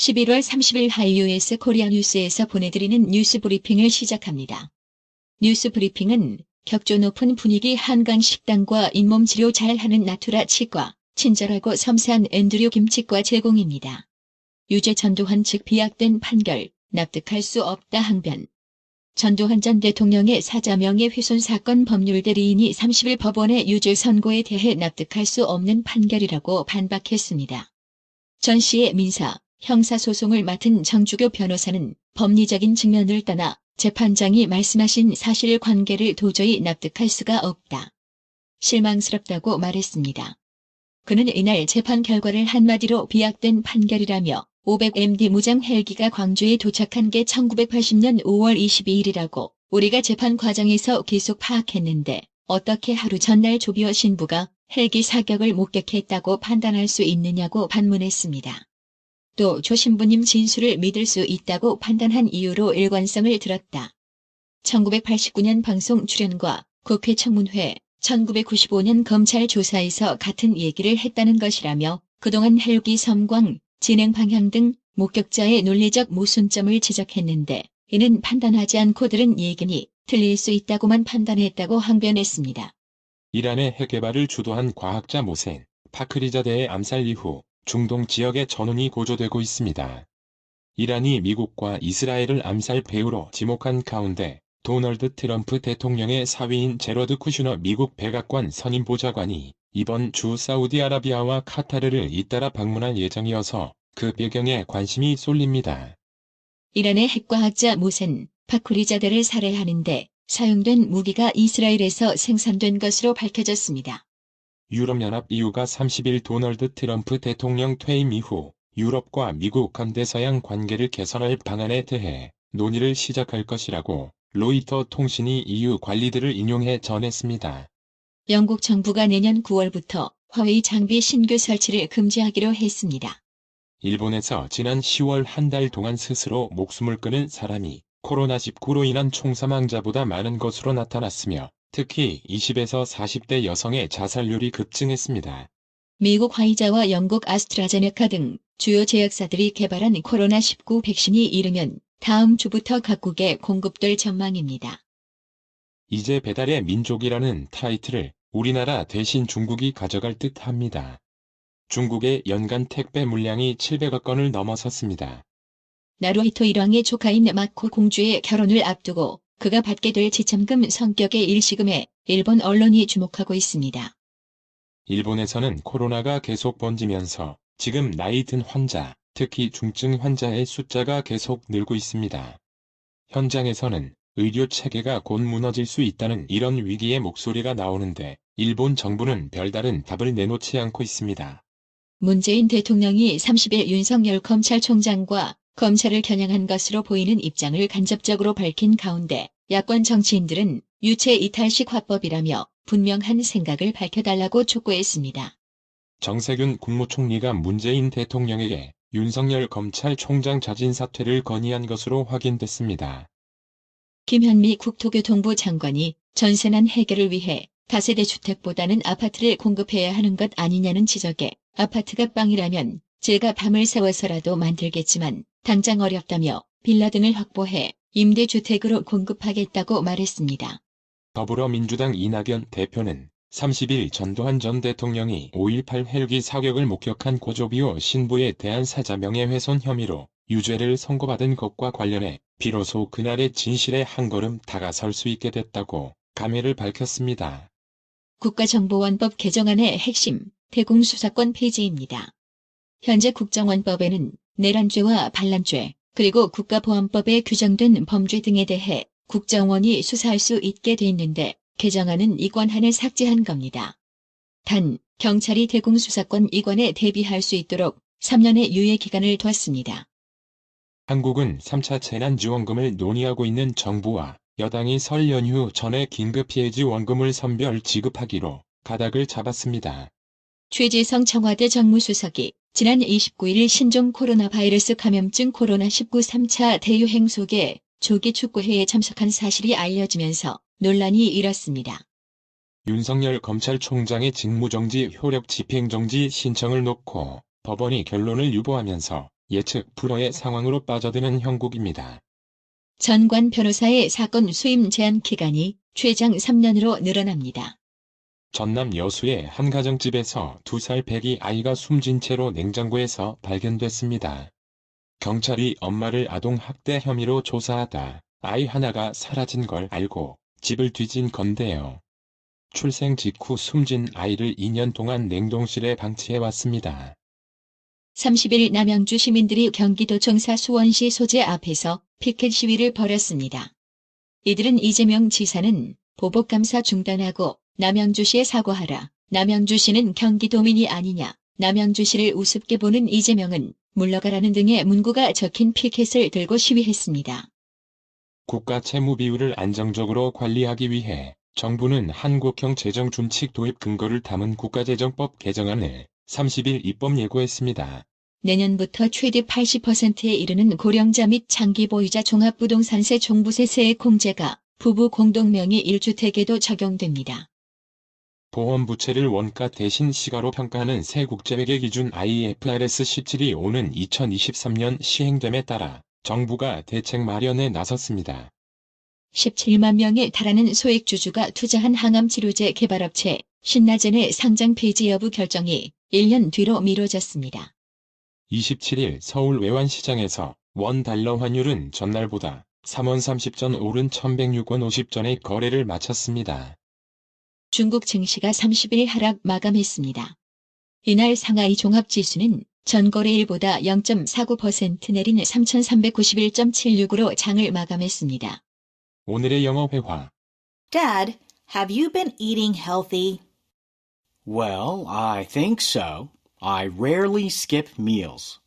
11월 30일 하이유에스 코리아 뉴스에서 보내드리는 뉴스 브리핑을 시작합니다. 뉴스 브리핑은 격조 높은 분위기 한강 식당과 잇몸 치료 잘하는 나투라 치과, 친절하고 섬세한 앤드류 김치과 제공입니다. 유죄 전두환 측 비약된 판결, 납득할 수 없다 항변. 전두환 전 대통령의 사자 명예훼손 사건 법률 대리인이 30일 법원의 유죄 선고에 대해 납득할 수 없는 판결이라고 반박했습니다. 전 씨의 민사, 형사소송을 맡은 정주교 변호사는 법리적인 측면을 떠나 재판장이 말씀하신 사실관계를 도저히 납득할 수가 없다. 실망스럽다고 말했습니다. 그는 이날 재판 결과를 한마디로 비약된 판결이라며 500MD 무장 헬기가 광주에 도착한 게 1980년 5월 22일이라고 우리가 재판 과정에서 계속 파악했는데 어떻게 하루 전날 조비오 신부가 헬기 사격을 목격했다고 판단할 수 있느냐고 반문했습니다. 또 조 신부님 진술을 믿을 수 있다고 판단한 이유로 일관성을 들었다. 1989년 방송 출연과 국회 청문회, 1995년 검찰 조사에서 같은 얘기를 했다는 것이라며 그동안 헬기 섬광, 진행 방향 등 목격자의 논리적 모순점을 지적했는데 이는 판단하지 않고 들은 얘기니 틀릴 수 있다고만 판단했다고 항변했습니다. 이란의 핵개발을 주도한 과학자 모센 파크리자대의 암살 이후 중동 지역의 전운이 고조되고 있습니다. 이란이 미국과 이스라엘을 암살 배후로 지목한 가운데 도널드 트럼프 대통령의 사위인 제러드 쿠슈너 미국 백악관 선임 보좌관이 이번 주 사우디아라비아와 카타르를 잇따라 방문할 예정이어서 그 배경에 관심이 쏠립니다. 이란의 핵과학자 모센 파크리자대를 살해하는데 사용된 무기가 이스라엘에서 생산된 것으로 밝혀졌습니다. 유럽연합 EU가 30일 도널드 트럼프 대통령 퇴임 이후 유럽과 미국 강대서양 관계를 개선할 방안에 대해 논의를 시작할 것이라고 로이터 통신이 EU 관리들을 인용해 전했습니다. 영국 정부가 내년 9월부터 화웨이 장비 신규 설치를 금지하기로 했습니다. 일본에서 지난 10월 한 달 동안 스스로 목숨을 끊은 사람이 코로나19로 인한 총사망자보다 많은 것으로 나타났으며 특히 20에서 40대 여성의 자살률이 급증했습니다. 미국 화이자와 영국 아스트라제네카 등 주요 제약사들이 개발한 코로나19 백신이 이르면 다음 주부터 각국에 공급될 전망입니다. 이제 배달의 민족이라는 타이틀을 우리나라 대신 중국이 가져갈 듯합니다. 중국의 연간 택배 물량이 700억 건을 넘어섰습니다. 나루히토 일왕의 조카인 마코 공주의 결혼을 앞두고 그가 받게 될 지참금 성격의 일시금에 일본 언론이 주목하고 있습니다. 일본에서는 코로나가 계속 번지면서 지금 나이 든 환자, 특히 중증 환자의 숫자가 계속 늘고 있습니다. 현장에서는 의료 체계가 곧 무너질 수 있다는 이런 위기의 목소리가 나오는데 일본 정부는 별다른 답을 내놓지 않고 있습니다. 문재인 대통령이 30일 윤석열 검찰총장과 검찰을 겨냥한 것으로 보이는 입장을 간접적으로 밝힌 가운데 야권 정치인들은 유체 이탈식 화법이라며 분명한 생각을 밝혀달라고 촉구했습니다. 정세균 국무총리가 문재인 대통령에게 윤석열 검찰총장 자진 사퇴를 건의한 것으로 확인됐습니다. 김현미 국토교통부 장관이 전세난 해결을 위해 다세대 주택보다는 아파트를 공급해야 하는 것 아니냐는 지적에 아파트가 빵이라면 제가 밤을 새워서라도 만들겠지만 당장 어렵다며 빌라 등을 확보해 임대주택으로 공급하겠다고 말했습니다. 더불어민주당 이낙연 대표는 30일 전두환 전 대통령이 5.18 헬기 사격을 목격한 고조비오 신부에 대한 사자 명예훼손 혐의로 유죄를 선고받은 것과 관련해 비로소 그날의 진실에 한 걸음 다가설 수 있게 됐다고 감회를 밝혔습니다. 국가정보원법 개정안의 핵심, 대공수사권 폐지입니다. 현재 국정원법에는 내란죄와 반란죄, 그리고 국가보안법에 규정된 범죄 등에 대해 국정원이 수사할 수 있게 돼 있는데 개정안은 이 권한을 삭제한 겁니다. 단, 경찰이 대공수사권 이관에 대비할 수 있도록 3년의 유예 기간을 뒀습니다. 한국은 3차 재난지원금을 논의하고 있는 정부와 여당이 설 연휴 전에 긴급피해지원금을 선별 지급하기로 가닥을 잡았습니다. 최재성 청와대 정무수석이 지난 29일 신종 코로나 바이러스 감염증 코로나19 3차 대유행 속에 조기 축구회에 참석한 사실이 알려지면서 논란이 일었습니다. 윤석열 검찰총장의 직무정지 효력 집행정지 신청을 놓고 법원이 결론을 유보하면서 예측 불허의 상황으로 빠져드는 형국입니다. 전관 변호사의 사건 수임 제한 기간이 최장 3년으로 늘어납니다. 전남 여수의 한 가정집에서 2살 배기 아이가 숨진 채로 냉장고에서 발견됐습니다. 경찰이 엄마를 아동학대 혐의로 조사하다 아이 하나가 사라진 걸 알고 집을 뒤진 건데요. 출생 직후 숨진 아이를 2년 동안 냉동실에 방치해왔습니다. 30일 남양주 시민들이 경기도청사 수원시 소재 앞에서 피켓 시위를 벌였습니다. 이들은 이재명 지사는 보복감사 중단하고 남양주시에 사과하라. 남양주시는 경기도민이 아니냐. 남양주시를 우습게 보는 이재명은 물러가라는 등의 문구가 적힌 피켓을 들고 시위했습니다. 국가 채무 비율을 안정적으로 관리하기 위해 정부는 한국형 재정준칙 도입 근거를 담은 국가재정법 개정안을 30일 입법 예고했습니다. 내년부터 최대 80%에 이르는 고령자 및 장기 보유자 종합부동산세 종부세 세액 공제가 부부 공동명의 1주택에도 적용됩니다. 보험부채를 원가 대신 시가로 평가하는 새 국제회계 기준 IFRS 17이 오는 2023년 시행됨에 따라 정부가 대책 마련에 나섰습니다. 17만 명에 달하는 소액주주가 투자한 항암치료제 개발업체 신나젠의 상장 폐지 여부 결정이 1년 뒤로 미뤄졌습니다. 27일 서울 외환시장에서 원달러 환율은 전날보다 3원 30전 오른 1106원 50전의 거래를 마쳤습니다. 중국 증시가 30일 하락 마감했습니다. 이날 상하이 종합지수는 전거래일보다 0.49% 내린 3,391.76으로 장을 마감했습니다. 오늘의 영어 회화. Dad, have you been eating healthy? Well, I think so. I rarely skip meals.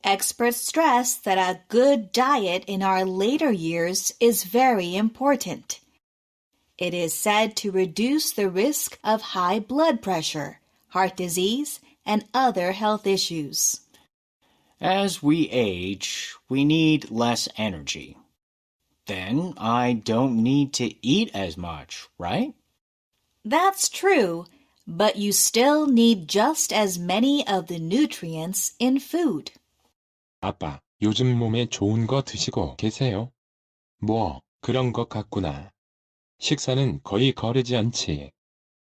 Experts stress that a good diet in our later years is very important. It is said to reduce the risk of high blood pressure, heart disease, and other health issues. As we age, we need less energy. Then I don't need to eat as much, right? That's true, but you still need just as many of the nutrients in food. 아빠, 요즘 몸에 좋은 거 드시고 계세요? 뭐, 그런 것 같구나. 식사는 거의 거르지 않지.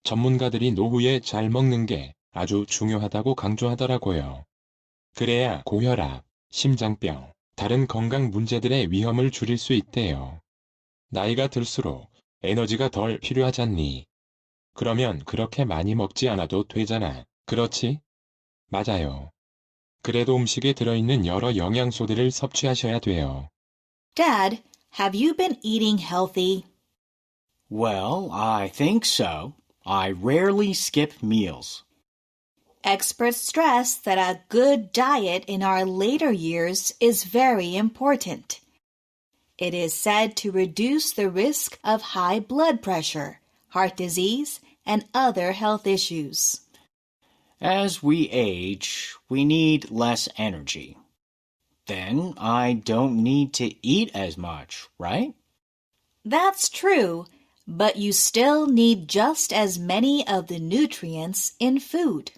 전문가들이 노후에 잘 먹는 게 아주 중요하다고 강조하더라고요. 그래야 고혈압, 심장병, 다른 건강 문제들의 위험을 줄일 수 있대요. 나이가 들수록 에너지가 덜 필요하잖니. 그러면 그렇게 많이 먹지 않아도 되잖아. 그렇지? 맞아요. 그래도 음식에 들어있는 여러 영양소들을 섭취하셔야 돼요. Dad, have you been eating healthy? Well, I think so. I rarely skip meals. Experts stress that a good diet in our later years is very important. It is said to reduce the risk of high blood pressure, heart disease, and other health issues. As we age, we need less energy. Then I don't need to eat as much, right? That's true, but you still need just as many of the nutrients in food.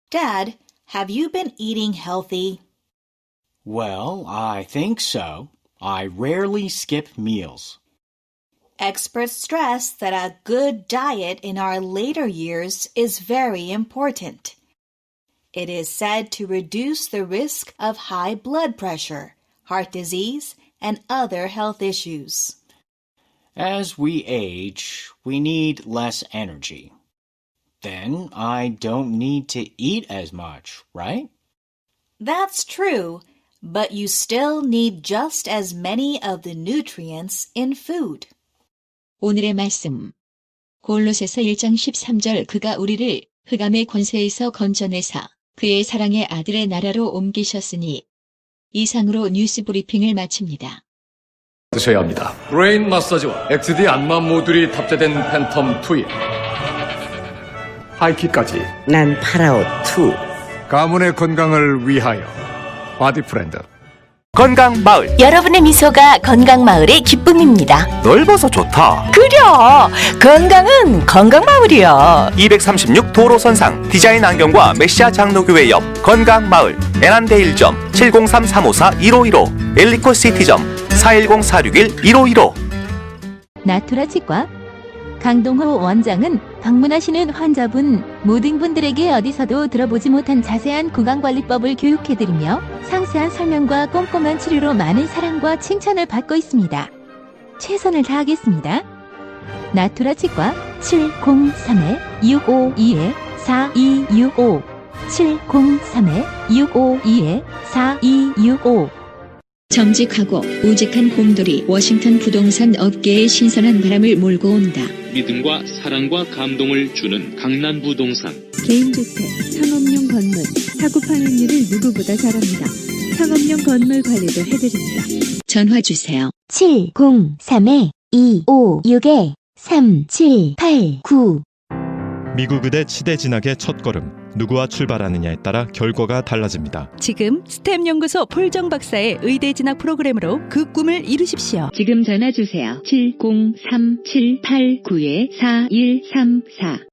Dad, have you been eating healthy? Well, I think so. I rarely skip meals. Experts stress that a good diet in our later years is very important. It is said to reduce the risk of high blood pressure, heart disease, and other health issues. As we age, we need less energy. Then I don't need to eat as much, right? That's true, but you still need just as many of the nutrients in food. 오늘의 말씀. 골로새서 1장 13절 그가 우리를 흑암의 권세에서 건져내사 그의 사랑의 아들의 나라로 옮기셨으니. 이상으로 뉴스 브리핑을 마칩니다. 드셔야 합니다. 브레인 마사지와 XD 안마 모듈이 탑재된 팬텀 트윈. 하이킥까지 난 파라오 2. 가문의 건강을 위하여 바디 프렌드. 건강마을. 여러분의 미소가 건강마을의 기쁨입니다. 넓어서 좋다. 그려! 건강은 건강마을이야. 236 도로선상 디자인 안경과 메시아 장로교회 옆 건강마을. 애난데일점 703-354-1515 엘리코시티점 410-461-1515. 나투라 치과 강동호 원장은 방문하시는 환자분 모든 분들에게 어디서도 들어보지 못한 자세한 구강관리법을 교육해드리며 상세한 설명과 꼼꼼한 치료로 많은 사랑과 칭찬을 받고 있습니다. 최선을 다하겠습니다. 나투라 치과 703-652-4265 703-652-4265 정직하고 우직한 곰돌이 워싱턴 부동산 업계에 신선한 바람을 몰고 온다. 믿음과 사랑과 감동을 주는 강남부동산. 개인주택, 상업용 건물, 사고 판매율을 누구보다 잘합니다. 상업용 건물 관리도 해드립니다. 전화 주세요. 703-256-3789 미국 의대 치대 진학의 첫걸음. 누구와 출발하느냐에 따라 결과가 달라집니다. 지금 스템 연구소 폴정 박사의 의대 진학 프로그램으로 그 꿈을 이루십시오. 지금 전화 주세요. 703-789-4134